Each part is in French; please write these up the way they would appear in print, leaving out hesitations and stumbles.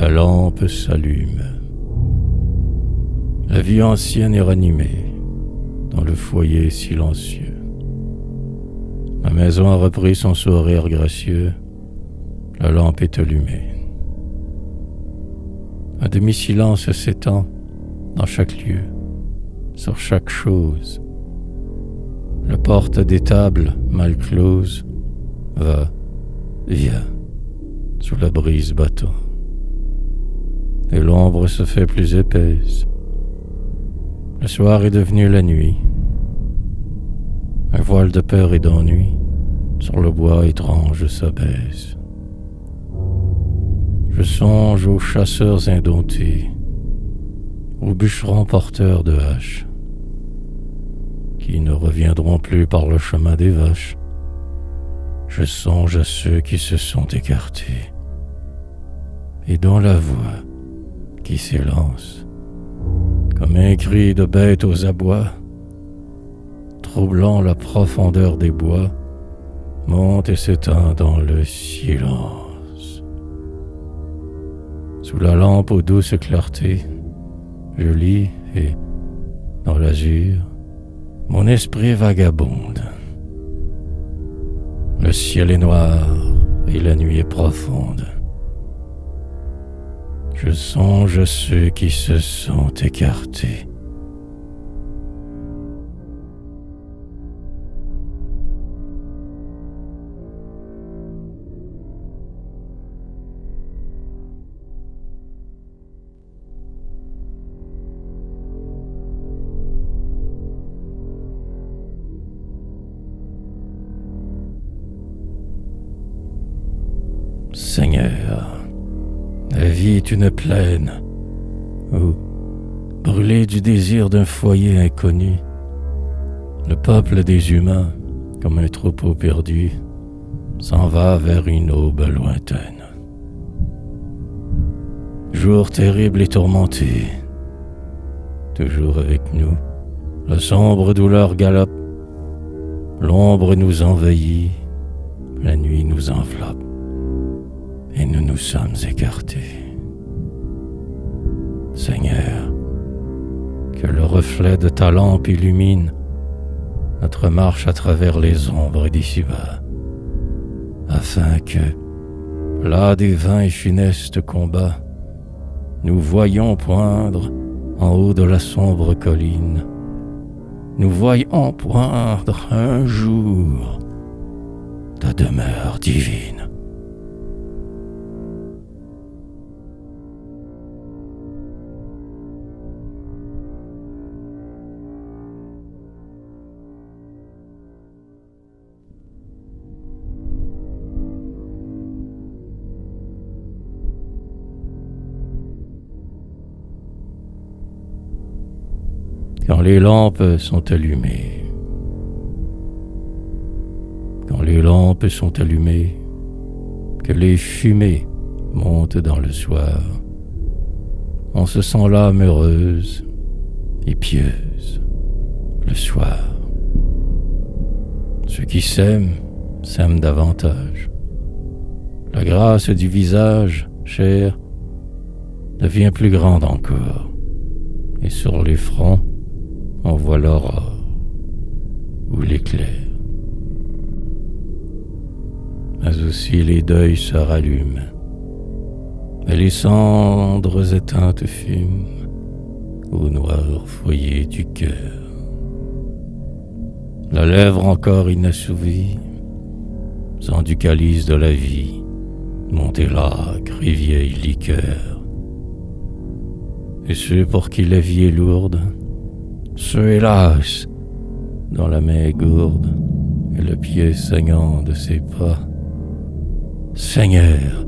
La lampe s'allume. La vie ancienne est ranimée dans le foyer silencieux. La maison a repris son sourire gracieux. La lampe est allumée. Un demi-silence s'étend dans chaque lieu, sur chaque chose. La porte des tables, mal close, va, vient, sous la brise battant. Et l'ombre se fait plus épaisse. Le soir est devenu la nuit. Un voile de peur et d'ennui sur le bois étrange s'abaisse. Je songe aux chasseurs indomptés, aux bûcherons porteurs de haches, qui ne reviendront plus par le chemin des vaches. Je songe à ceux qui se sont écartés, et dont la voix qui s'élance, comme un cri de bête aux abois, troublant la profondeur des bois, monte et s'éteint dans le silence. Sous la lampe aux douces clartés, je lis et, dans l'azur, mon esprit vagabonde. Le ciel est noir et la nuit est profonde. Je songe à ceux qui se sont écartés. Seigneur, la vie est une plaine où, brûlé du désir d'un foyer inconnu, le peuple des humains, comme un troupeau perdu, s'en va vers une aube lointaine. Jour terrible et tourmenté, toujours avec nous, la sombre douleur galope, l'ombre nous envahit, la nuit nous enveloppe, et nous nous sommes écartés. Seigneur, que le reflet de ta lampe illumine notre marche à travers les ombres d'ici-bas, afin que, là des vains et funestes combats, nous voyions poindre en haut de la sombre colline, nous voyions poindre un jour ta demeure divine. Quand les lampes sont allumées, quand les lampes sont allumées, que les fumées montent dans le soir, on se sent l'âme heureuse et pieuse le soir. Ceux qui s'aiment davantage. La grâce du visage cher devient plus grande encore, et sur les fronts, on voit l'aurore ou l'éclair. Mais aussi les deuils se rallument, et les cendres éteintes fument au noir foyer du cœur. La lèvre encore inassouvie, sans du calice de la vie, montée l'âcre et vieille liqueur. Et ceux pour qui la vie est lourde, ceux, hélas, dont la main est gourde et le pied saignant de ses pas. Seigneur,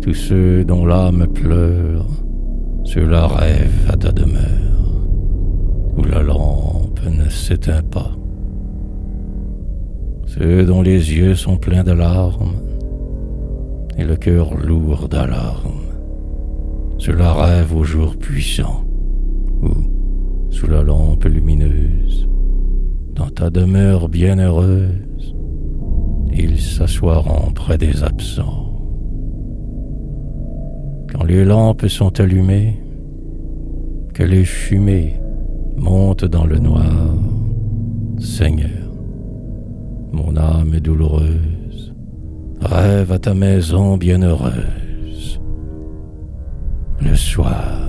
tous ceux dont l'âme pleure, ceux-là rêvent à ta demeure, où la lampe ne s'éteint pas. Ceux dont les yeux sont pleins de larmes et le cœur lourd d'alarme, ceux-là rêvent au jour puissant, où, sous la lampe lumineuse, dans ta demeure bienheureuse, ils s'assoiront près des absents. Quand les lampes sont allumées, que les fumées montent dans le noir, Seigneur, mon âme est douloureuse, rêve à ta maison bienheureuse. Le soir.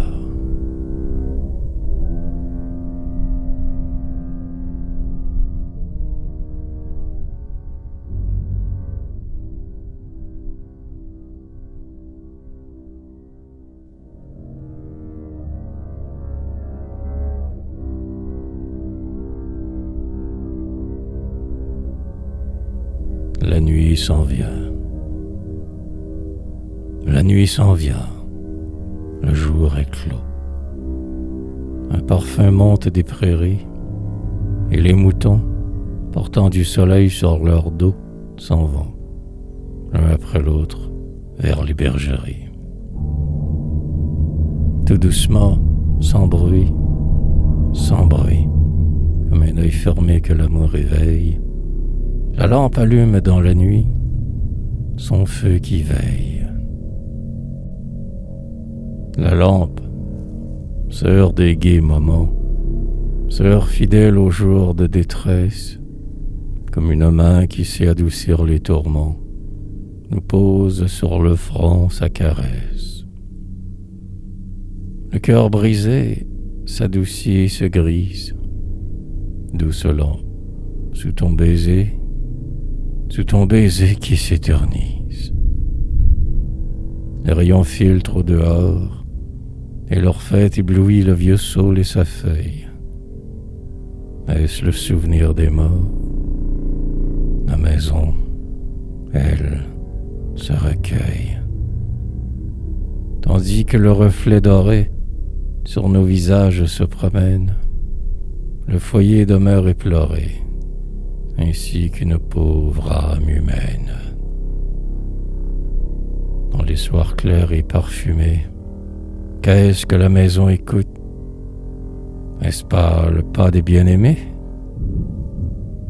La nuit s'en vient. La nuit s'en vient. Le jour est clos. Un parfum monte des prairies et les moutons, portant du soleil sur leur dos, s'en vont, l'un après l'autre, vers les bergeries. Tout doucement, sans bruit, comme un œil fermé que l'amour éveille, la lampe allume dans la nuit son feu qui veille. La lampe, sœur des gais moments, sœur fidèle aux jours de détresse, comme une main qui sait adoucir les tourments, nous pose sur le front sa caresse. Le cœur brisé s'adoucit et se grise, douce lampe, sous ton baiser qui s'éternise. Les rayons filtrent au dehors, et leur fête éblouit le vieux saule et sa feuille. Est-ce le souvenir des morts? La maison, elle, se recueille. Tandis que le reflet doré sur nos visages se promène, le foyer demeure éploré, ainsi qu'une pauvre âme humaine. Dans les soirs clairs et parfumés, qu'est-ce que la maison écoute? Est-ce pas le pas des bien-aimés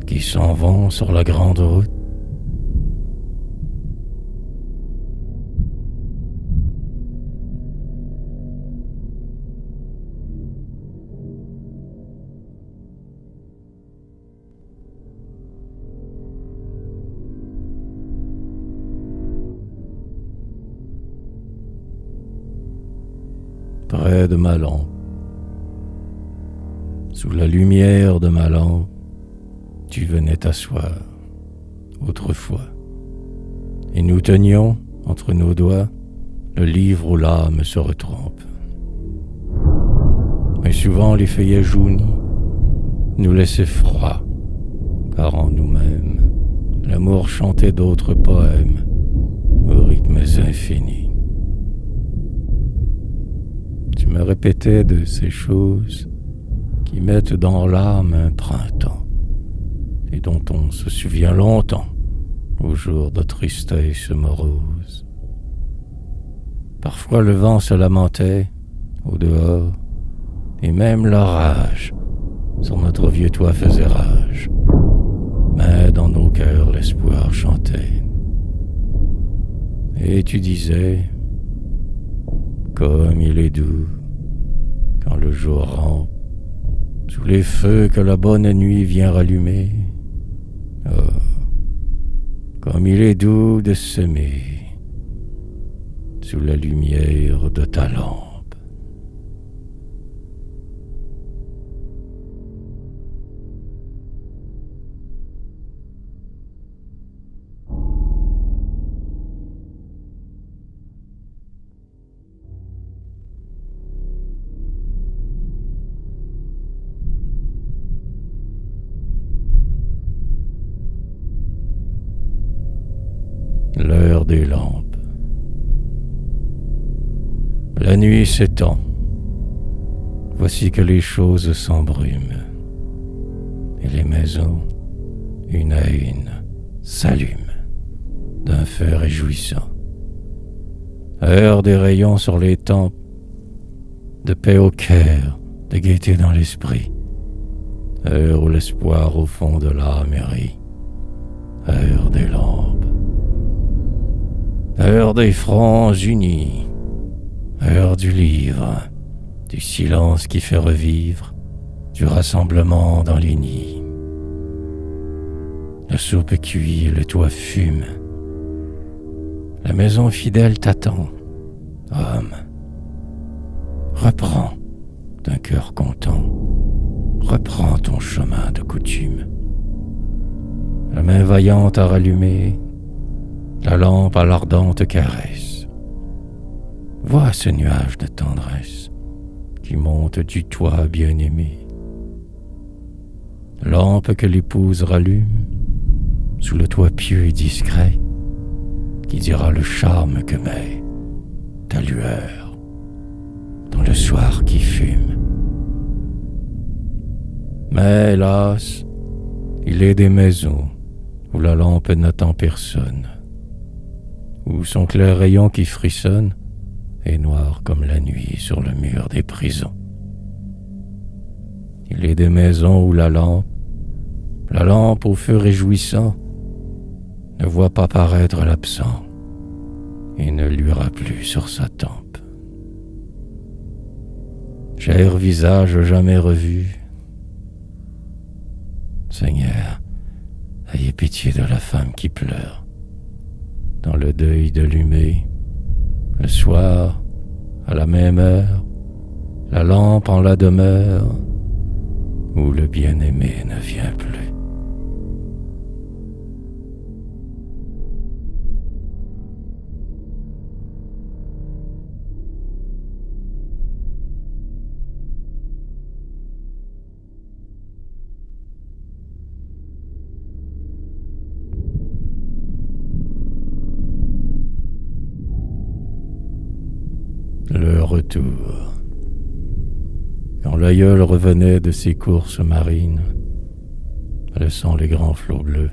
qui s'en vont sur la grande route? Près de ma lampe, sous la lumière de ma lampe, tu venais t'asseoir, autrefois, et nous tenions entre nos doigts le livre où l'âme se retrompe. Mais souvent les feuillets jaunis nous laissaient froids, car en nous-mêmes l'amour chantait d'autres poèmes aux rythmes infinis. Tu me répétais de ces choses qui mettent dans l'âme un printemps et dont on se souvient longtemps aux jours de tristesse morose. Parfois le vent se lamentait au dehors et même l'orage sur notre vieux toit faisait rage, mais dans nos cœurs l'espoir chantait. Et tu disais: comme il est doux quand le jour rampe sous les feux que la bonne nuit vient rallumer. Oh, comme il est doux de s'aimer sous la lumière de ta lampe. L'heure des lampes. La nuit s'étend. Voici que les choses s'embrument et les maisons, une à une, s'allument d'un feu réjouissant. Heure des rayons sur les tempes, de paix au cœur, de gaieté dans l'esprit. Heure où l'espoir au fond de l'âme rit. Heure des lampes. Heure des fronts unis, l'heure du livre, du silence qui fait revivre, du rassemblement dans les nids. La soupe cuit, le toit fume. La maison fidèle t'attend. Homme, reprends d'un cœur content, reprends ton chemin de coutume. La main vaillante a rallumé, la lampe à l'ardente caresse. Vois ce nuage de tendresse qui monte du toit bien-aimé. Lampe que l'épouse rallume sous le toit pieux et discret, qui dira le charme que met ta lueur dans le soir qui fume. Mais hélas, il est des maisons où la lampe n'attend personne, où son clair rayon qui frissonne est noir comme la nuit sur le mur des prisons. Il est des maisons où la lampe au feu réjouissant, ne voit pas paraître l'absent et ne luira plus sur sa tempe. Cher visage jamais revu, Seigneur, ayez pitié de la femme qui pleure, dans le deuil de l'humé, le soir, à la même heure, la lampe en la demeure, où le bien-aimé ne vient plus. Le retour. Quand l'aïeul revenait de ses courses marines, laissant les grands flots bleus,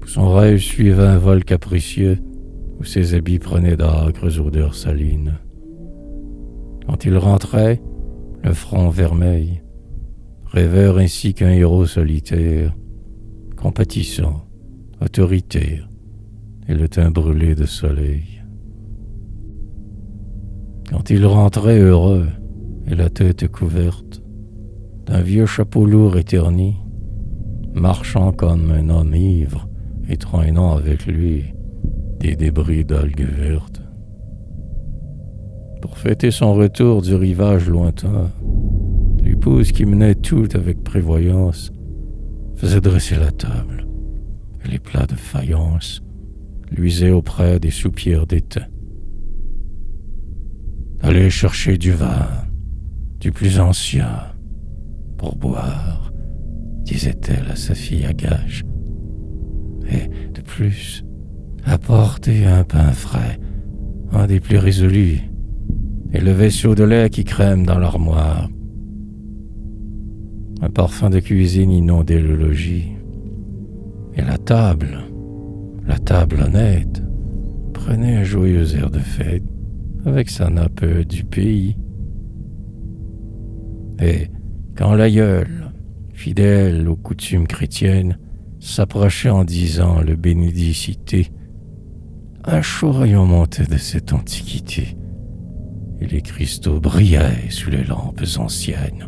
où son rêve suivait un vol capricieux, où ses habits prenaient d'âcres odeurs salines. Quand il rentrait, le front vermeil, rêveur ainsi qu'un héros solitaire, compatissant, autoritaire, et le teint brûlé de soleil. Quand il rentrait heureux, et la tête couverte d'un vieux chapeau lourd et terni, marchant comme un homme ivre et traînant avec lui des débris d'algues vertes. Pour fêter son retour du rivage lointain, l'épouse qui menait tout avec prévoyance faisait dresser la table, et les plats de faïence luisaient auprès des soupirs d'étain. Allez chercher du vin, du plus ancien, pour boire, disait-elle à sa fille à gage. Et de plus, apportez un pain frais, un des plus résolus, et le vaisseau de lait qui crème dans l'armoire. Un parfum de cuisine inondait le logis, et la table honnête, prenait un joyeux air de fête, avec sa nappe du pays. Et quand l'aïeul, fidèle aux coutumes chrétiennes, s'approchait en disant le bénédicité, un chaud rayon montait de cette antiquité, et les cristaux brillaient sous les lampes anciennes.